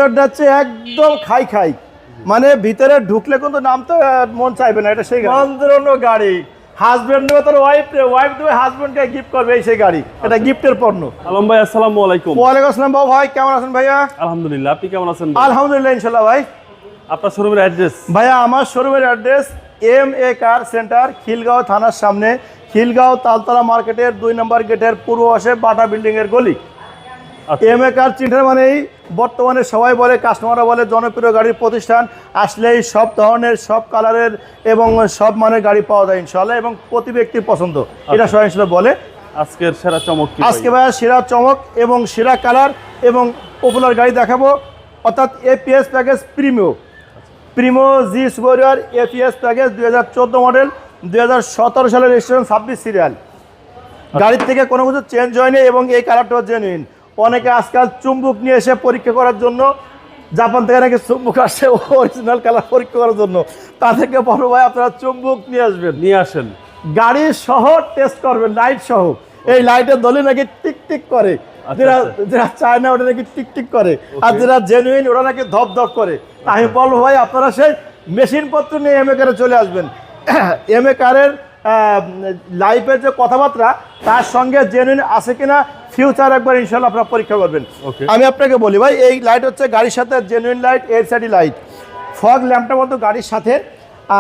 ভিতরটা হচ্ছে একদম খাই খাই, মানে ভিতরে ঢুকলে কিন্তু নামতে মন চাইবে না। এটা সেই মন্দ্রনো গাড়ি, হাজবেন্ড নেবে তোর ওয়াইফ দেবে হাজবেন্ডকে গিফট করবে, এই সেই গাড়ি। এটা গিফটের পণ্য। আলম ভাই আসসালামু আলাইকুম। ওয়ালাইকুম আসসালাম বাবু ভাই, কেমন আছেন ভাইয়া? আলহামদুলিল্লাহ, আপনি কেমন আছেন? আলহামদুলিল্লাহ ইনশাআল্লাহ ভাই। আপনার শোরুমের অ্যাড্রেস? ভাইয়া আমার শোরুমের অ্যাড্রেস MA কার সেন্টার, খিলগাঁও থানার সামনে, খিলগাঁও তালতলা মার্কেটের 2 নম্বর গেটের পূর্ব পাশে বাটা বিল্ডিং এর গলি। MA কার চিন্তার মানেই বর্তমানে সবাই বলে, কাস্টমাররা বলে জনপ্রিয় গাড়ির প্রতিষ্ঠান। আসলেই সব ধরনের সব কালারের এবং সব মানের গাড়ি পাওয়া যায় ইনশাআল্লাহ, এবং প্রতি ব্যক্তির পছন্দ, এটা সবাই বলে। আজকের সেরা চমক কি? আজকে ভাইয়া সেরা চমক এবং সেরা কালার এবং পপুলার গাড়ি দেখাবো, অর্থাৎ APS প্যাকেজ প্রিমো জি সুপারিয়র APS প্যাকেজ 2014 মডেল, 2017 সালের রেজিস্ট্রেশন, 26 সিরিয়াল। গাড়ির থেকে কোনো কিছু চেঞ্জ হয়নি এবং এই কালারটাও জেনুইন। অনেকে আজকাল চুম্বুক নিয়ে এসে পরীক্ষা করার জন্য, জাপান থেকে নাকি চুম্বুক আসছে অরিজিনাল কালার পরীক্ষা করার জন্য, তাদেরকে বলো ভাই আপনারা চুম্বুক নিয়ে আসেন, গাড়ি সহ টেস্ট করবেন, লাইট সহ। এই লাইটের দলে নাকি টিকটিক করে, যেটা চায় না ওটা নাকি টিকটিক করে, আর যেটা জেনুইন ওটা নাকি ধপ ধপ করে। আমি বলবো ভাই আপনারা সেই মেশিনপত্র নিয়ে MA কারে চলে আসবেন। MA কারের লাইফের যে কথাবার্তা, তার সঙ্গে জেনুইন আছে কিনা ফিউচার একবার ইনশাআল্লাহ আপনারা পরীক্ষা করবেন। আমি আপনাকে বলি ভাই, এই লাইট হচ্ছে গাড়ির সাথে genuine light, LCD light, fog ল্যাম্পটা মতো গাড়ির সাথে।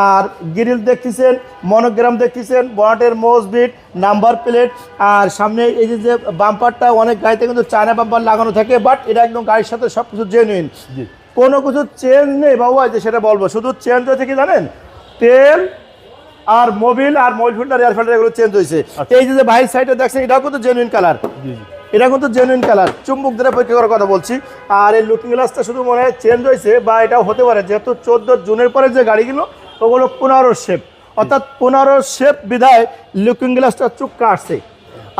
আর গ্রিল দেখতেছেন, মনোগ্রাম দেখতেছেন, বনেটের মোজবিট, নাম্বার প্লেট, আর সামনে এই যে বাম্পারটা অনেক গাড়িতে কিন্তু চায়না বাম্পার লাগানো থাকে, বাট এটা একদম গাড়ির সাথে সব কিছু জেনুইন, কোনো কিছু চেঞ্জ নেই বাবু। যে সেটা বলবো, শুধু চেঞ্জ হয়েছে কি জানেন, তেল আর মোবিল আর মোবিল ফিল্টার, এয়ার ফিল্টার, এগুলো চেঞ্জ হয়েছে। এই যে বাইরের সাইডে দেখছেন, এটাও কিন্তু জেনুইন কালার, এটা কিন্তু জেনুইন কালার, চুম্বুক ধরে পরীক্ষা করার কথা বলছি। আর এই লুকিং গ্লাসটা শুধু মনে হয় চেঞ্জ হয়েছে, বা এটাও হতে পারে, যেহেতু 14 জুনের পরে যে গাড়িগুলো ওগুলো 15 শেপ, অর্থাৎ 15 শেপ বিধায় লুকিং গ্লাসটা চুক্কা আসছে।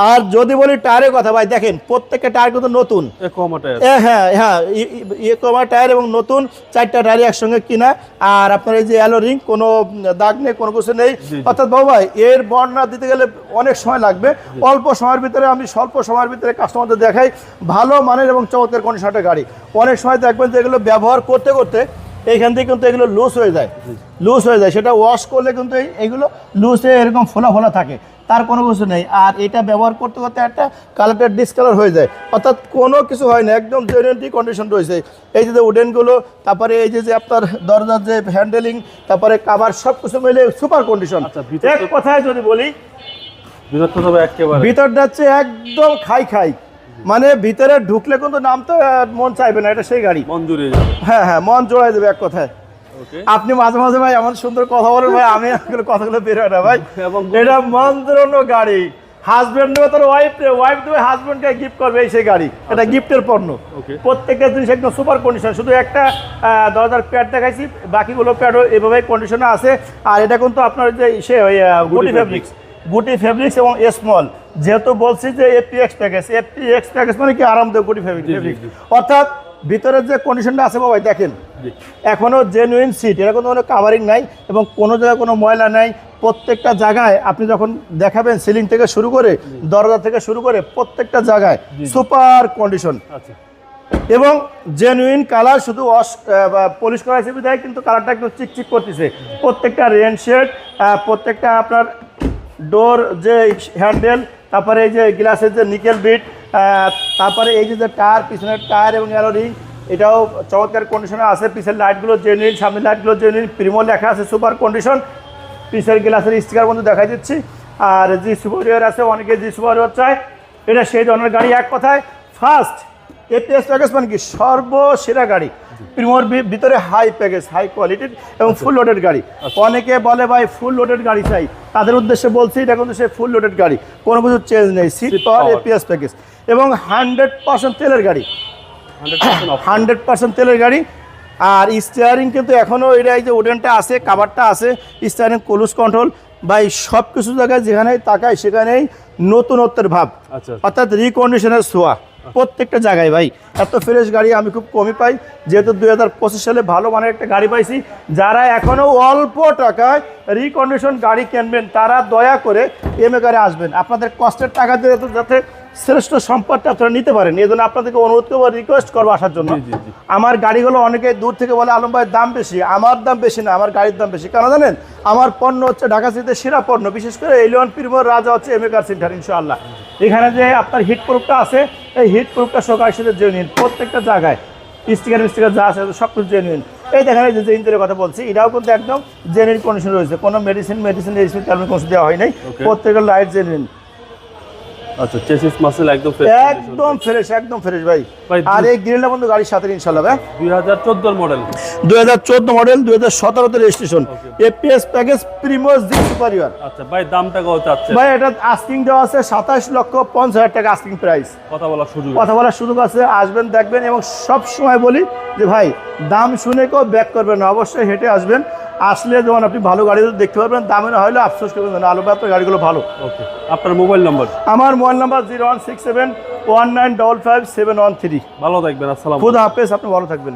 আর যদি বলি টায়ারের কথা ভাই, দেখেন প্রত্যেকটা টায়ার কিন্তু নতুন, হ্যাঁ ইকোমা টায়ার, এবং নতুন 4টা টায়ার একসঙ্গে কিনা। আর আপনার এই যে অ্যালো রিং, কোনো দাগ নেই, কোনো কিছু নেই। অর্থাৎ বাবু ভাই এর বর্ণনা দিতে গেলে অনেক সময় লাগবে, অল্প সময়ের ভিতরে আমি স্বল্প সময়ের ভিতরে কাস্টমারদের দেখাই ভালো মানের এবং চমৎকার কন্ডিশনের গাড়ি। অনেক সময় দেখবেন যে এগুলো ব্যবহার করতে করতে এইখান থেকে কিন্তু এগুলো লুজ হয়ে যায়, সেটা ওয়াশ করলে কিন্তু এইগুলো লুজ হয়ে এরকম ফোলা থাকে, তার কোনো কিছু নেই। আর এটা ব্যবহার করতে করতে একটা কালারটা ডিসকালার হয়ে যায়, অর্থাৎ কোনো কিছু হয় না, একদম জেনুইনটি কন্ডিশন রয়েছে। এই যে উডেনগুলো, তারপরে এই যে আপনার দরজার যে হ্যান্ডেলিং, তারপরে কাভার, সব কিছু মিলে সুপার কন্ডিশন। এক কথায় যদি বলি, ভিতরটা হচ্ছে একদম খাই, মানে ভিতরে ঢুকলে কিন্তু নামতে মন চাইবে না, এটা সেই গাড়ি, মন জুড়ে যাবে। হ্যাঁ মন জোড়াই দেবে এক কথায়। আপনি মাঝে মাঝে ভাই এমন সুন্দর কথা বলেন ভাই, আমি কথাগুলো বেরোয় না ভাই। এটা মন্দ্রনো গাড়ি, হাজবেন্ড নেবে তোর ওয়াইফ দেবে হাজবেন্ডকে গিফট করবে, এই সেই গাড়ি। এটা গিফটের পণ্য, প্রত্যেকটা জিনিস একদম সুপার কন্ডিশন। শুধু একটা দরজার প্যাড দেখাইছি, বাকিগুলো প্যাডও এভাবে কন্ডিশনে আছে। আর এটা কিন্তু আপনার যে সে গুটি ফেব্রিক্স এবং স্মল, যেহেতু বলছি যে APX প্যাকেজ মানে কি আরামদায়ক গুটি ফেব্রিক্স, অর্থাৎ ভিতরের যে কন্ডিশনটা আছে বাবা দেখেন, এখনো জেনুইন সিট, এরকম কোনো কাভারিং নাই এবং কোনো জায়গায় কোনো ময়লা নাই। প্রত্যেকটা জায়গায় আপনি যখন দেখাবেন, সিলিং থেকে শুরু করে দরজা থেকে শুরু করে প্রত্যেকটা জায়গায় সুপার কন্ডিশন এবং জেনুইন কালার। শুধু পলিশ করা হিসেবে দেয়, কিন্তু কালারটা একটু চিকচিক করতেছে। প্রত্যেকটা রেন শেড, প্রত্যেকটা আপনার ডোর যে হ্যান্ডেল, তারপরে এই যে গ্লাসের যে নিকেল বিট, তারপরে এই যে টায়ার, পিছনের টায়ার এবং অ্যালো রিং, এটাও চমৎকার কন্ডিশনে আছে। পিছের লাইটগুলো জেনুইন, সামনের লাইটগুলো জেনুইন, প্রিমো লেখা আছে, সুপার কন্ডিশন। পিছের গ্লাসের স্টিকার মধ্যে দেখা দিচ্ছি। আর জি সুপারিয়র আছে, অনেকে জি সুপারিয়র চায়, এটা সেই ধরনের গাড়ি। এক কথায় ফার্স্ট APS প্যাকেজ মানে কি সর্বসেরা গাড়ি, প্রিমোর ভিতরে হাই প্যাকেজ, হাই কোয়ালিটির এবং ফুল লোডেড গাড়ি। অনেকে বলে ভাই ফুল লোডেড গাড়ি চাই, তাদের উদ্দেশ্যে বলছি এটা কিন্তু সে ফুল লোডেড গাড়ি, কোনো কিছু চেঞ্জ নেই, সিট পাওয়ার APS প্যাকেজ এবং 100% তেলের গাড়ি, 100% তেলের গাড়ি। আর স্টিয়ারিং কিন্তু এখনও এটা এই যে উডেনটা আছে, কাভারটা আছে, স্টিয়ারিং ক্রুজ কন্ট্রোল ভাই, সব কিছু জায়গায় যেখানেই তাকায় সেখানেই নতুনত্বের ভাব, অর্থাৎ রিকন্ডিশনের ছোঁয়া প্রত্যেকটা জায়গায় ভাই। এত ফ্রেশ গাড়ি আমি খুব কমই পাই, যেহেতু 2025 সালে ভালো মানের একটা গাড়ি পাইছি। যারা এখনও অল্প টাকায় রিকন্ডিশন গাড়ি কিনবেন, তারা দয়া করে MA কারে আসবেন। আপনাদের কষ্টের টাকা দিয়ে যাতে শ্রেষ্ঠ সম্পদটা আপনারা নিতে পারেন। এই জন্য আপনাদেরকে অনুরোধ করবো, রিকোয়েস্ট করবো আসার জন্য। জি, জি, জি। আমার গাড়িগুলো অনেকে দূর থেকে বলে আলম ভাই দাম বেশি, আমার দাম বেশি না, আমার গাড়ির দাম বেশি। কেন জানেন? আমার পণ্য হচ্ছে ঢাকা সিটিতে সেরা পণ্য, বিশেষ করে এলিয়ন প্রিমিয়ার রাজা হচ্ছে এমএ কার সেন্টার ইনশাআল্লাহ। এখানে যে আপনার হিট প্রুফটা আছে, এই হিট প্রুফটা সকালের সাথে জেনুইন, প্রত্যেকটা জায়গায় স্টিকার যা আছে সব কিছু জেনুইন। এই দেখেন এই যে ইঞ্জিনের কথা বলছি, এটাও কিন্তু একদম জেনুইন কন্ডিশন রয়েছে, কোনো মেডিসিন কারণে কোনো দেওয়া হয় নাই, Okay. প্রত্যেকটা লাইট জেনুইন, আচ্ছা, চেসিস মাসেল একদম ফ্রেশ। একদম ফ্রেশ ভাই। ভাই, আর এই গ্রিলটা বন্ধু গাড়ির সাথে ইনশাআল্লাহ ভাই 2014 মডেল। 2014 মডেল, 2017 তে রেজিস্ট্রেশন, এপিএস প্যাকেজ প্রিমিয়ার জি সুপারিয়র। আচ্ছা ভাই, দামটা কত চাচ্ছেন? ভাই এটা আস্কিং দেওয়া আছে 27,50,000 টাকা আস্কিং প্রাইস। কথা বলার সুযোগ। কথা বলার সুযোগ আছে, আসবেন দেখবেন। এবং সব সময় বলি যে ভাই দাম শুনে কেউ ব্যাক করবেন না, অবশ্যই হেঁটে আসবেন। আসলে যেমন আপনি ভালো গাড়ি দেখতে পারবেন, দামে না হলে আফসোস করবেন না, আলো আপনার গাড়িগুলো ভালো। ওকে, আপনার মোবাইল নাম্বার? আমার মোবাইল নাম্বার 016719555713। ভালো থাকবেন, আসসালাম। খুদা হাফেজ, আপনি ভালো থাকবেন।